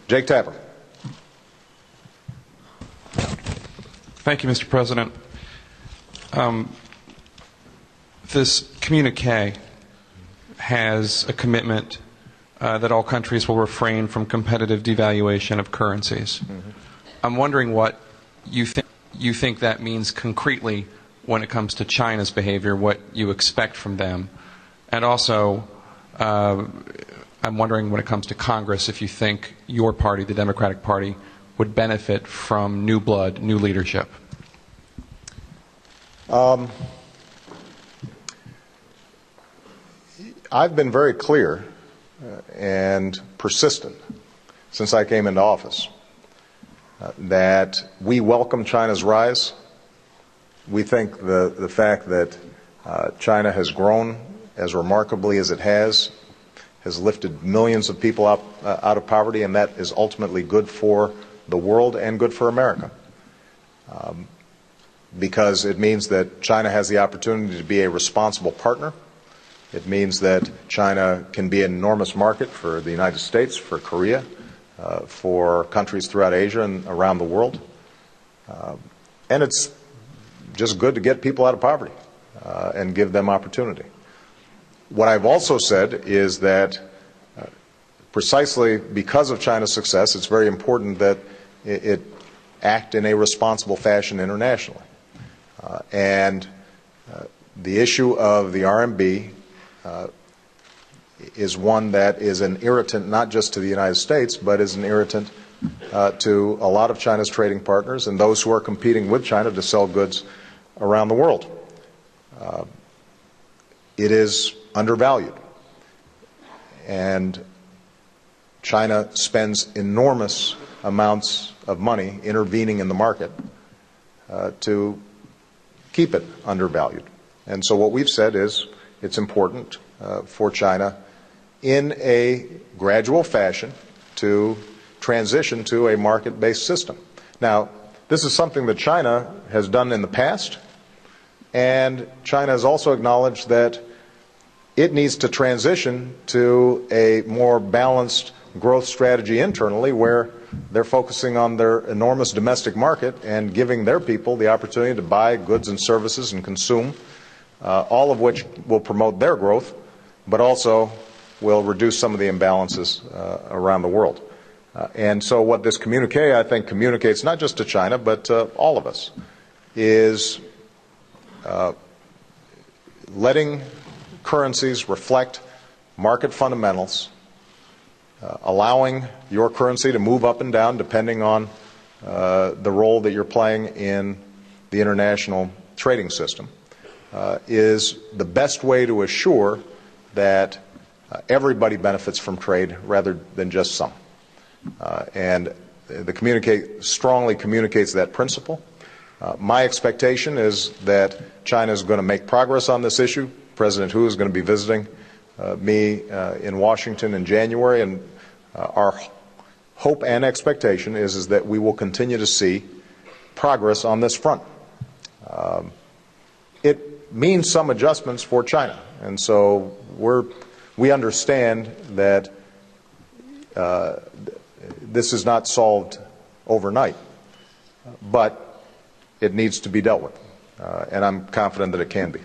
Jake Tapper. Thank you, Mr. President. This communique has a commitment that all countries will refrain from competitive devaluation of currencies. I'm wondering what you think that means concretely when it comes to China's behavior, what you expect from them. And also, I'm wondering when it comes to Congress if you think your party, the Democratic Party, would benefit from new blood, new leadership. I've been very clear and persistent since I came into office that we welcome China's rise. We think the fact that China has grown as remarkably as it has lifted millions of people out of poverty, and that is ultimately good for the world and good for America. Because it means that China has the opportunity to be a responsible partner. It means that China can be an enormous market for the United States, for Korea, for countries throughout Asia and around the world. And it's just good to get people out of poverty and give them opportunity. What I've also said is that precisely because of China's success, it's very important that it act in a responsible fashion internationally. And the issue of the RMB is one that is an irritant not just to the United States, but is an irritant to a lot of China's trading partners and those who are competing with China to sell goods around the world. It is undervalued. And China spends enormous amounts of money intervening in the market to keep it undervalued. And so what we've said is it's important for China in a gradual fashion to transition to a market-based system. Now, this is something that China has done in the past, and China has also acknowledged that it needs to transition to a more balanced growth strategy internally where they're focusing on their enormous domestic market and giving their people the opportunity to buy goods and services and consume, all of which will promote their growth, but also will reduce some of the imbalances around the world. And so what this communique, I think, communicates not just to China, but to all of us, is letting currencies reflect market fundamentals, allowing your currency to move up and down depending on the role that you're playing in the international trading system, is the best way to assure that everybody benefits from trade rather than just some. And the communique strongly communicates that principle. My expectation is that China is going to make progress on this issue. President Hu is going to be visiting me in Washington in January, and our hope and expectation is that we will continue to see progress on this front. It means some adjustments for China, and so we understand that this is not solved overnight, but it needs to be dealt with, and I'm confident that it can be.